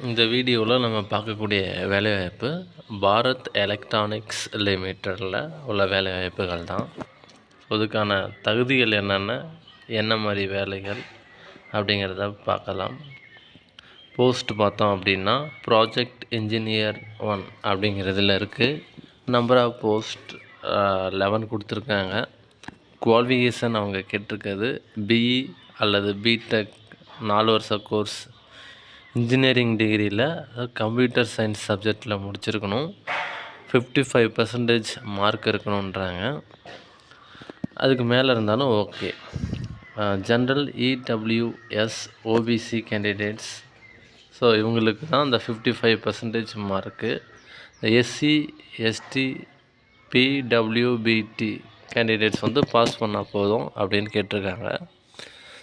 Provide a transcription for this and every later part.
இந்த வீடியோவில் நம்ம பார்க்கக்கூடிய வேலைவாய்ப்பு பாரத் எலக்ட்ரானிக்ஸ் லிமிட்டடில் உள்ள வேலைவாய்ப்புகள் தான். அதுக்கான தகுதிகள் என்னென்ன, என்ன மாதிரி வேலைகள் அப்படிங்கிறத பார்க்கலாம். போஸ்ட் பார்த்தோம் அப்படின்னா ப்ராஜெக்ட் இன்ஜினியர் 1 அப்படிங்கிறதுல இருக்குது. நம்பர் ஆஃப் போஸ்ட் 11 கொடுத்துருக்காங்க. குவாலிஃபிகேஷன் அவங்க கேட்டிருக்கிறது பிஇ அல்லது பிடெக் 4 வருஷ கோர்ஸ் இன்ஜினியரிங் டிகிரியில் கம்ப்யூட்டர் சயின்ஸ் சப்ஜெக்டில் முடிச்சிருக்கணும். 55% மார்க் இருக்கணுன்றாங்க. அதுக்கு மேலே இருந்தாலும் okay. General EWS OBC candidates, so இவங்களுக்கு தான் அந்த 55% மார்க்கு. எஸ்சி எஸ்டி பிடபிள்யூபிடி கேண்டிடேட்ஸ் பாஸ் பண்ணால் போதும் அப்படின்னு கேட்டிருக்காங்க.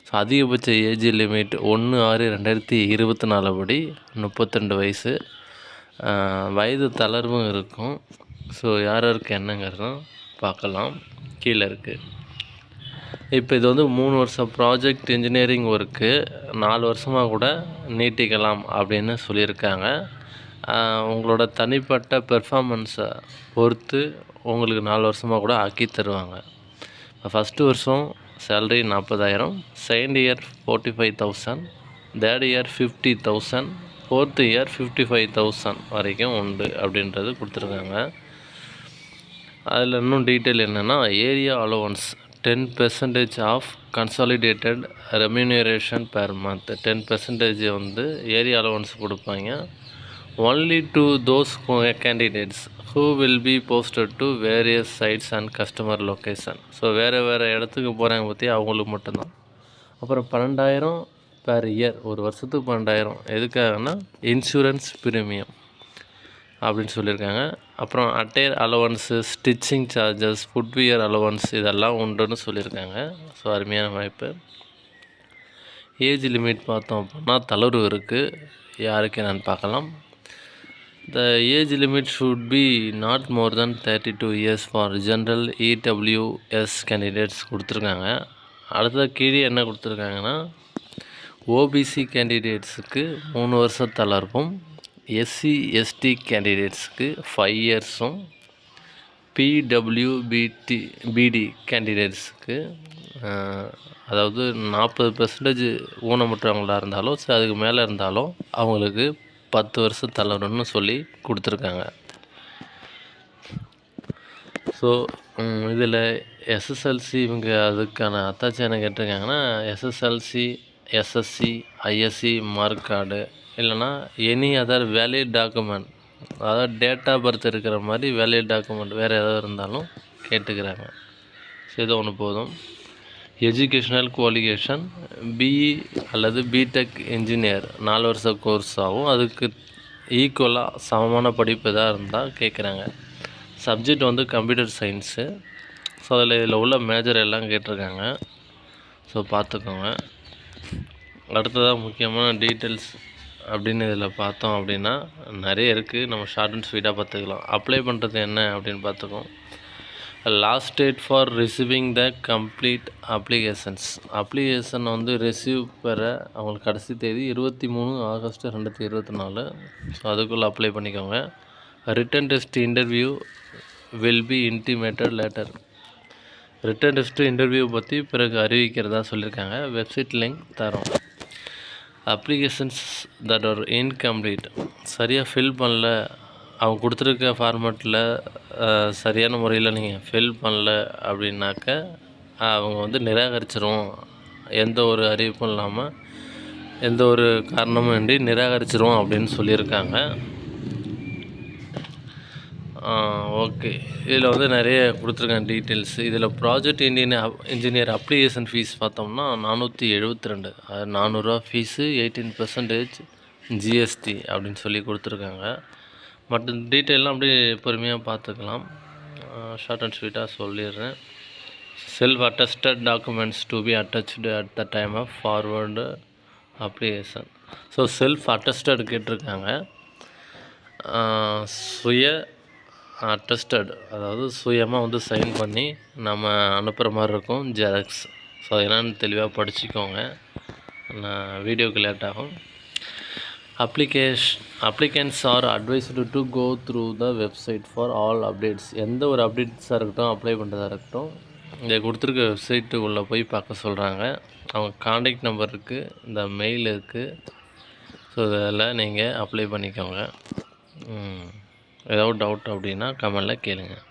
ஸோ அதிகபட்ச ஏஜ் லிமிட் 1/6/2024 படி 32 வயசு. வயது தளர்வும் இருக்கும். ஸோ யாருக்கு என்னங்கிறதும் பார்க்கலாம். கீழே இருக்குது. இப்போ இது 3 வருஷம் ப்ராஜெக்ட் இன்ஜினியரிங் ஒர்க்கு 4 வருஷமாக கூட நீட்டிக்கலாம் அப்படின்னு சொல்லியிருக்காங்க. உங்களோட தனிப்பட்ட பெர்ஃபார்மன்ஸை பொறுத்து உங்களுக்கு 4 வருஷமாக கூட ஆக்கி தருவாங்க. ஃபஸ்ட்டு வருஷம் salary 40,000, second year 45,000, third year 50,000, fourth year 55,000 வரைக்கும் உண்டு அப்படின்றது கொடுத்துருக்காங்க. அதில் இன்னும் டீட்டெயில் என்னென்னா, area allowance 10% of consolidated remuneration per month. 10% area allowance கொடுப்பாங்க. Only to those candidates who will be posted to various sites and customer location. So வேறு இடத்துக்கு போகிறாங்க பற்றி அவங்களுக்கு மட்டும்தான். அப்புறம் 12,000 பெர் இயர், ஒரு வருஷத்துக்கு 12,000. எதுக்காகனா இன்சூரன்ஸ் ப்ரீமியம் அப்படின்னு சொல்லியிருக்காங்க. அப்புறம் attire allowance, stitching charges, footwear allowance இதெல்லாம் உண்டுன்னு சொல்லியிருக்காங்க. ஸோ அருமையான வாய்ப்பு. ஏஜ் லிமிட் பார்த்தோம் அப்படின்னா தளர்வு இருக்குது. யாருக்கு என்னென்னு பார்க்கலாம். The age limit should be not more than 32 years for general EWS candidates கொடுத்துருக்காங்க. அடுத்த கீழே என்ன கொடுத்துருக்காங்கன்னா, ஓபிசி கேண்டிடேட்ஸுக்கு 3 வருஷம் தளர்வும், எஸ்சி எஸ்டி கேண்டிடேட்ஸுக்கு 5 இயர்ஸும், பிடபிள்யூபிடி கேண்டிடேட்ஸுக்கு அதாவது 40% ஊனமுற்றவங்களாக இருந்தாலும் சரி, அதுக்கு மேலே இருந்தாலும் அவங்களுக்கு 10 வருஷம் தளருன்னு சொல்லி கொடுத்துருக்காங்க. ஸோ இதில் எஸ்எஸ்எல்சி இவங்க அதுக்கான அத்தாச்சி என்ன கேட்டிருக்காங்கன்னா, SSLC, SSC, ISC mark card இல்லைனா எனி அதர் வேலிட் டாக்குமெண்ட், அதாவது டேட் ஆஃப் பர்த் இருக்கிற மாதிரி வேலிட் டாக்குமெண்ட் வேறு ஏதாவது இருந்தாலும் கேட்டுக்கிறாங்க. ஸோ இது ஒன்று போதும். எஜுகேஷ்னல் குவாலிஃபிகேஷன் பிஇ அல்லது பிடெக் இன்ஜினியர் 4 வருஷ கோர்ஸ் ஆகும். அதுக்கு ஈக்குவலாக சமமான படிப்பு தான் இருந்தால் கேட்குறாங்க. Subject computer science. ஸோ இதில் உள்ள மேஜர் எல்லாம் கேட்டிருக்காங்க. ஸோ பார்த்துக்கோங்க. அடுத்ததாக முக்கியமான டீட்டெயில்ஸ் அப்படின்னு இதில் பார்த்தோம் அப்படின்னா நிறைய இருக்குது. நம்ம ஷார்ட் அண்ட் ஸ்வீட்டாக பார்த்துக்கலாம். அப்ளை பண்ணுறது என்ன அப்படின்னு பார்த்துக்கோம். Last date for receiving the complete applications. Application receive பெற அவங்களுக்கு கடைசி தேதி 23 ஆகஸ்ட் 2024. ஸோ அதுக்குள்ளே அப்ளை பண்ணிக்கோங்க. Written test interview will be intimated later. Written test interview பற்றி பிறகு அறிவிக்கிறதா சொல்லியிருக்காங்க. வெப்சைட் லிங்க் தரோம். அப்ளிகேஷன்ஸ் தட் ஆர் இன்கம்ப்ளீட், சரியாக ஃபில் பண்ணல, அவங்க கொடுத்துருக்க ஃபார்மேட்டில் சரியான முறையில் நீங்கள் ஃபில் பண்ணல அப்படின்னாக்க அவங்க நிராகரிச்சிரும். எந்த ஒரு அறிவிப்பும் இல்லாமல், எந்த ஒரு காரணமும் இன்றி நிராகரிச்சிரும் அப்படின்னு சொல்லியிருக்காங்க. ஓகே. இதில் நிறைய கொடுத்துருக்காங்க டீட்டெயில்ஸ். இதில் ப்ராஜெக்ட் இன்ஜினியர் அப்ளிகேஷன் ஃபீஸ் பார்த்தோம்னா 472. அது 400 ரூபா ஃபீஸு, 18% ஜிஎஸ்டி அப்படின்னு சொல்லி கொடுத்துருக்காங்க. மற்ற டீட்டெயிலாம் அப்படியே பொறுமையாக பார்த்துக்கலாம். ஷார்ட் அண்ட் ஸ்வீட்டாக சொல்லிடுறேன். Self attested documents to be attached at the time of forward application. So self attested கேட்டிருக்காங்க. சுய அட்டஸ்டட், அதாவது சுயமாக சைன் பண்ணி நம்ம அனுப்புகிற மாதிரி இருக்கும், ஜெராக்ஸ். ஸோ என்னென்னு தெளிவாக படிச்சுக்கோங்க. நான் வீடியோக்கு லேட் ஆகும். Applicants are advised to go through the website for all updates. எந்த ஒரு அப்டேட்ஸாக இருக்கட்டும், அப்ளை பண்ணுறதா இருக்கட்டும், இங்கே கொடுத்துருக்க வெப்சைட்டு உள்ளே போய் பார்க்க சொல்கிறாங்க. அவங்க காண்டாக்ட் நம்பர் இருக்குது, இந்த மெயில் இருக்குது. ஸோ இதெல்லாம் நீங்கள் அப்ளை பண்ணிக்கோங்க. ஏதாவது டவுட் அப்படின்னா கமெண்டில் கேளுங்கள்.